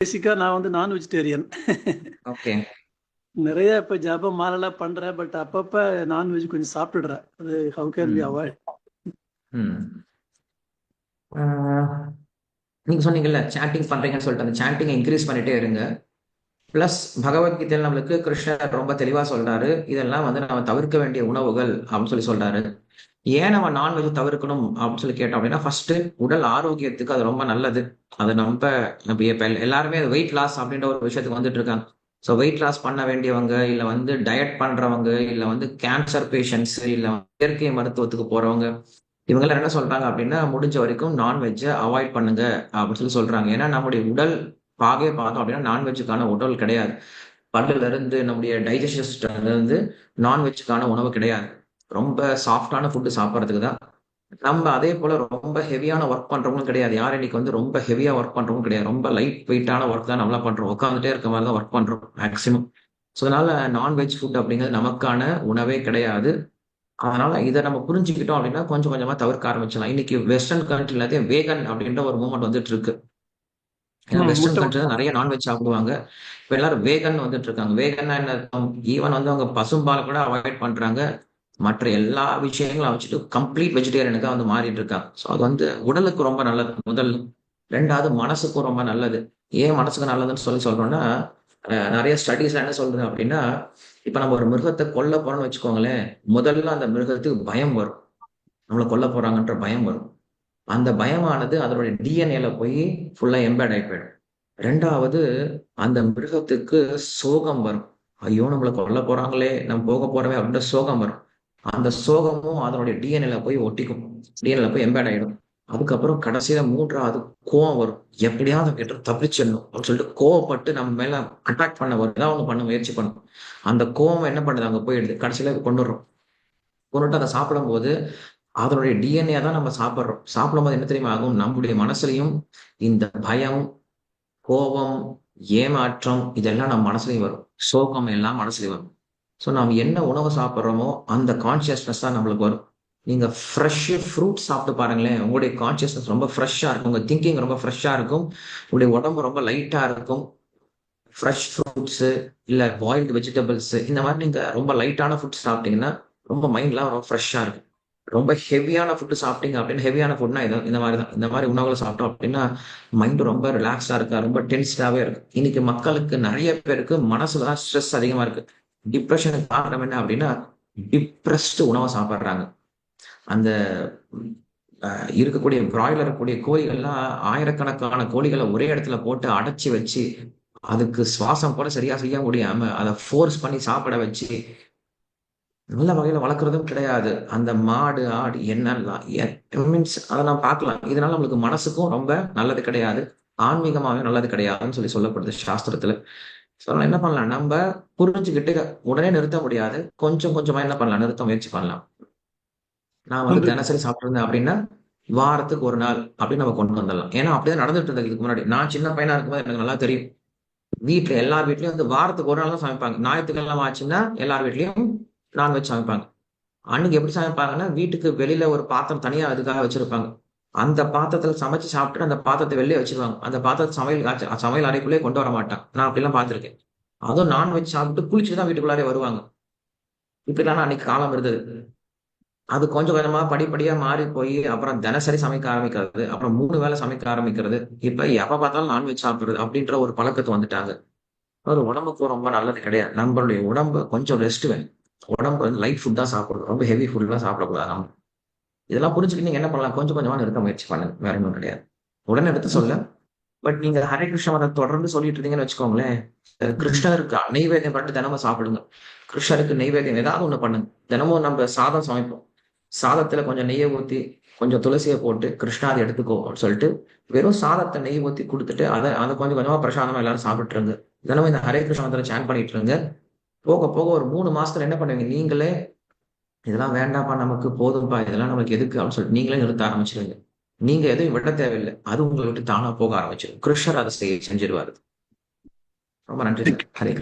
பேசிக்கா நான் வந்து நான் வெஜிடேரியன். ஓகே. நிறைய இப்ப ஜபம் மாலைலாம் பண்றேன். பட் அப்பப்ப நான்வெஜ் கொஞ்சம் சாப்பிட்டுடுறேன். அது ஹவு கேன் பி ம். அவாய்ட்? ம். நீங்க சொன்னீங்கல்ல சாண்டிங் பண்றீங்கன்னு சொல்லிட்டு அந்த சாண்டிங் இன்க்ரீஸ் பண்ணிட்டே இருங்க. பிளஸ் பகவத்கீதையில் நம்மளுக்கு கிருஷ்ணர் ரொம்ப தெளிவா சொல்றாரு, இதெல்லாம் வந்து நம்ம தவிர்க்க வேண்டிய உணவுகள் அப்படின்னு சொல்லி சொல்றாரு. ஏன் நம்ம நான்வெஜ் தவிர்க்கணும் அப்படின்னு சொல்லி கேட்டோம் அப்படின்னா, ஃபர்ஸ்ட் உடல் ஆரோக்கியத்துக்கு அது ரொம்ப நல்லது. அது நம்ம இப்ப எல்லாருமே வெயிட் லாஸ் அப்படின்ற ஒரு விஷயத்துக்கு வந்துட்டு இருக்காங்க. ஸோ வெயிட் லாஸ் பண்ண வேண்டியவங்க, இல்ல வந்து டயட் பண்றவங்க, இல்ல வந்து கேன்சர் பேஷண்ட்ஸ், இல்ல இயற்கை மருத்துவத்துக்கு போறவங்க, இவங்க என்ன சொல்றாங்க அப்படின்னா, முடிஞ்ச வரைக்கும் நான்வெஜ்ஜ அவாய்ட் பண்ணுங்க அப்படின்னு சொல்லி சொல்றாங்க. ஏன்னா நம்முடைய உடல் பாகே பார்த்தோம் அப்படின்னா நான்வெஜ்ஜுக்கான உடல் கிடையாது. பல்லுல இருந்து நம்முடைய டைஜஸ்டிவ் சிஸ்டம்ல இருந்து நான்வெஜ்ஜுக்கான உணவு கிடையாது. ரொம்ப சாஃப்டான ஃபுட் சாப்பிடறதுக்கு தான். நம்ம அதே போல ரொம்ப ஹெவியான ஒர்க் பண்றவங்களும் கிடையாது. யாரும் இன்னைக்கு வந்து ரொம்ப ஹெவியா ஒர்க் பண்றவங்க கிடையாது. ரொம்ப லைட் வெயிட்டான ஒர்க் தான் நம்மளா பண்றோம். உட்காந்துட்டே இருக்க மாதிரி தான் ஒர்க் பண்றோம் மேக்ஸிமம். ஸோ அதனால நான்வெஜ் ஃபுட் அப்படிங்கிறது நமக்கான உணவே கிடையாது. அதனால இதை நம்ம புரிஞ்சுக்கிட்டோம் அப்படின்னா கொஞ்சம் கொஞ்சமா தவிர்க்க ஆரம்பிச்சலாம். இன்னைக்கு வெஸ்டர்ன் கண்ட்ரில வேகன் அப்படின்ற ஒரு மூவ்மெண்ட் வந்துட்டு இருக்கு. ஏன்னா வெஸ்டர்ன் முட்டை கண்ட்ரி தான் நிறைய நான்வெஜ் சாப்பிடுவாங்க. இப்ப எல்லாரும் வேகன் வந்துட்டு இருக்காங்க. வேகன்னா என்ன அர்த்தம்? ஈவன் வந்து அவங்க பசும்பாலை கூட அவாய்ட் பண்றாங்க. மற்ற எல்லா விஷயங்களும் வச்சுட்டு கம்ப்ளீட் வெஜிடேரியனுக்கா வந்து மாறிட்டு இருக்காங்க. ஸோ அது வந்து உடலுக்கு ரொம்ப நல்லது முதல். ரெண்டாவது மனசுக்கும் ரொம்ப நல்லது. ஏன் மனசுக்கு நல்லதுன்னு சொல்லி சொல்றோம்னா, நிறைய ஸ்டடீஸ்ல என்ன சொல்றது அப்படின்னா, இப்ப நம்ம ஒரு மிருகத்தை கொல்ல போறோம்னு வச்சுக்கோங்களேன், முதல்ல அந்த மிருகத்துக்கு பயம் வரும். நம்மள கொல்ல போறாங்கன்ற பயம் வரும். அந்த பயமானது அதனுடைய டிஎன்ஏல போய் ஃபுல்லா எம்பேட் ஆகி போயிடும். 2வது அந்த மிருகத்துக்கு சோகம் வரும். ஐயோ! நம்மள கொல்ல போறாங்களே! நம்ம போக போறோமே அப்படின்ற சோகம் வரும். அந்த சோகமும் அதனுடைய டிஎன்ஏல போய் ஒட்டிக்கும். டிஎன்ஏல போய் எம்பேட் ஆயிடும். அதுக்கப்புறம் கடைசியில 3வது கோவம் வரும். எப்படியாவது அவங்ககிட்ட தப்பிச்சிடணும் அப்படின்னு சொல்லிட்டு கோவப்பட்டு நம்ம மேல அட்டாக் பண்ண வரும். ஏதாவது ஒண்ணு பண்ண முயற்சி பண்ணும். அந்த கோவம் என்ன பண்ணுது? அங்க போயிடுது. கடைசியில கொன்னுடுறோம். கொன்னுட்டு அத சாப்பிடும்போது அதனுடைய டிஎன்ஏ தான் நம்ம சாப்பிடுறோம். சாப்பிடும்போது என்ன தெரியுமா ஆகும்? நம்முடைய மனசுலயும் இந்த பயம், கோபம், ஏமாற்றம் இதெல்லாம் நம்ம மனசுலயும் வரும். சோகம் எல்லாம் மனசுலயும் வரும். ஸோ நாம் என்ன உணவு சாப்பிடுறோமோ அந்த கான்ஷியஸ்னஸ் தான் நம்மளுக்கு வரும். நீங்க ஃப்ரெஷ் ஃப்ரூட் சாப்பிட்டு பாருங்களேன். உங்களுடைய கான்ஷியஸ்னஸ் ரொம்ப ஃப்ரெஷ்ஷா இருக்கும். உங்க திங்கிங் ரொம்ப ஃப்ரெஷ்ஷா இருக்கும். உங்களுடைய உடம்பு ரொம்ப லைட்டா இருக்கும். ஃப்ரெஷ் ஃப்ரூட்ஸ் இல்ல பாயில்டு வெஜிடபிள்ஸ் இந்த மாதிரி நீங்க ரொம்ப லைட்டான ஃபுட் சாப்பிட்டீங்கன்னா ரொம்ப மைண்ட்லாம் ரொம்ப ஃப்ரெஷ்ஷா இருக்கும். ரொம்ப ஹெவியான ஃபுட் சாப்பிட்டீங்க அப்படின்னு ஹெவியான ஃபுட்னா இது இந்த மாதிரி தான். இந்த மாதிரி உணவுகளை சாப்பிட்டோம் அப்படின்னா மைண்ட் ரொம்ப ரிலாக்ஸா இருக்கா, ரொம்ப டென்ஸ்டாவே இருக்கு. இன்னைக்கு மக்களுக்கு நிறைய பேருக்கு மனசுல தான் ஸ்ட்ரெஸ் அதிகமா இருக்கு. டிப்ரெஷனுக்கு காரணம் என்ன அப்படின்னா டிப்ரெஸ்டு உணவை சாப்பிடுறாங்க. அந்த இருக்கக்கூடிய பிராய்லர் கூடிய கோழிகள்லாம் ஆயிரக்கணக்கான கோழிகளை ஒரே இடத்துல போட்டு அடைச்சி வச்சு அதுக்கு சுவாசம் கூட சரியா செய்ய முடியாம அதை ஃபோர்ஸ் பண்ணி சாப்பிட வச்சு நல்ல வகையில வளர்க்குறதும் கிடையாது. அந்த மாடு, ஆடு என்னல்லாம் மீன்ஸ் அத நான் பார்க்கலாம். இதனால நம்மளுக்கு மனசுக்கும் ரொம்ப நல்லது கிடையாது. ஆன்மீகமாவே நல்லது கிடையாதுன்னு சொல்லி சொல்லப்படுது சாஸ்திரத்துல. ஸோ அதனால என்ன பண்ணலாம்? நம்ப புரிஞ்சுகிட்டு உடனே நிறுத்த முடியாது. கொஞ்சம் கொஞ்சமா என்ன பண்ணலாம்? நிறுத்த முயற்சி பண்ணலாம். நான் வந்து நன்றி. தினசரி சாப்பிட்டுருந்தேன் அப்படின்னா, வாரத்துக்கு 1 நாள் அப்படின்னு நம்ம கொண்டு வந்துடலாம். ஏன்னா அப்படிதான் நடந்துட்டு இருந்தது இதுக்கு முன்னாடி. நான் சின்ன பையனா இருக்கும்போது எனக்கு நல்லா தெரியும். வீட்ல எல்லார் வீட்லயும் வந்து வாரத்துக்கு 1 நாள் தான் சமைப்பாங்க. ஞாயிற்றுக்கிழமை ஆச்சுன்னா எல்லார் வீட்லயும் நான்வெஜ் சமைப்பாங்க. அன்னைக்கு எப்படி சமைப்பாங்கன்னா, வீட்டுக்கு வெளியில ஒரு பாத்திரம் தனியா அதுக்காக வச்சிருப்பாங்க. அந்த பாத்திரத்துல சமைச்சு சாப்பிட்டுட்டு அந்த பாத்திரத்த வெளிய வச்சுருவாங்க. அந்த பாத்திரத்த சமையல் அறைக்குள்ளேயே கொண்டு வர மாட்டாங்க. நான் அப்படிலாம் பார்த்துருக்கேன். அதுவும் நான்வெஜ் சாப்பிட்டு குளிச்சுட்டு தான் வீட்டுக்குள்ளாரே வருவாங்க. இப்படிலாம் அன்னைக்கு காலம் இருந்தது. அது கொஞ்சம் கொஞ்சமா படிப்படியா மாறி போய் அப்புறம் தினசரி சமைக்க ஆரம்பிக்கிறது. அப்புறம் 3 வேளை சமைக்க ஆரம்பிக்கிறது. இப்ப எப்ப பார்த்தாலும் நான்வெஜ் சாப்பிடுறது அப்படின்ற ஒரு பழக்கத்துக்கு வந்துட்டாங்க. அது உடம்புக்கு ரொம்ப நல்லது கிடையாது. நம்மளுடைய உடம்பு கொஞ்சம் ரெஸ்ட் வேணும். உடம்பு வந்து லைட் ஃபுட் தான் சாப்பிடணும். ரொம்ப ஹெவி ஃபுட்லாம் சாப்பிடக்கூடாது நம்ம. இதெல்லாம் புரிஞ்சுக்கிட்டு நீங்க என்ன பண்ணலாம்? கொஞ்சம் கொஞ்சமா நிறுத்த முயற்சி பண்ணுங்க. வேற ஒண்ணும் கிடையாது. உடனே நிறுத்த சொல்லல. பட் நீங்க ஹரே கிருஷ்ணா மதத்த தொடர்ந்து சொல்லிட்டு இருந்தீங்கன்னு வச்சுக்கோங்களேன், கிருஷ்ணருக்கு நெய்வேத்தியம் பண்ணிட்டு தினமும் சாப்பிடுங்க. கிருஷ்ணருக்கு நெய்வேத்தியம் ஏதாவது ஒண்ணு பண்ணுங்க. தினமும் நம்ம சாதம் சமைப்போம். சாதத்துல கொஞ்சம் நெய்ய ஊத்தி, கொஞ்சம் துளசிய போட்டு, "கிருஷ்ணா அத எடுத்துக்கோ" அப்படின்னு சொல்லிட்டு, வெறும் சாதத்த நெய் ஊத்தி குடுத்துட்டு, அத அத கொஞ்சம் கொஞ்சமா பிரசாதமா எல்லாரும் சாப்பிட்டுருங்க. தினமும் இந்த ஹரே கிருஷ்ணா மந்திரம் சாண்ட் பண்ணிட்டு இருங்க. போக போக ஒரு 3 மாசத்துல என்ன பண்ணுவீங்க? நீங்களே இதெல்லாம் வேண்டாம்ப்பா நமக்கு போதும்ப்பா. இதெல்லாம் நமக்கு எதுக்கு? அப்படின்னு சொல்லிட்டு நீங்களே நிறுத்த ஆரம்பிச்சுருவீங்க. நீங்க எதையும் விட தேவையில்ல. அது உங்கள விட்டு தானா போக ஆரம்பிச்சுரும். கிருஷ்ணர் அத செஞ்சுருவாரு. ரொம்ப நன்றி சார். ஹரே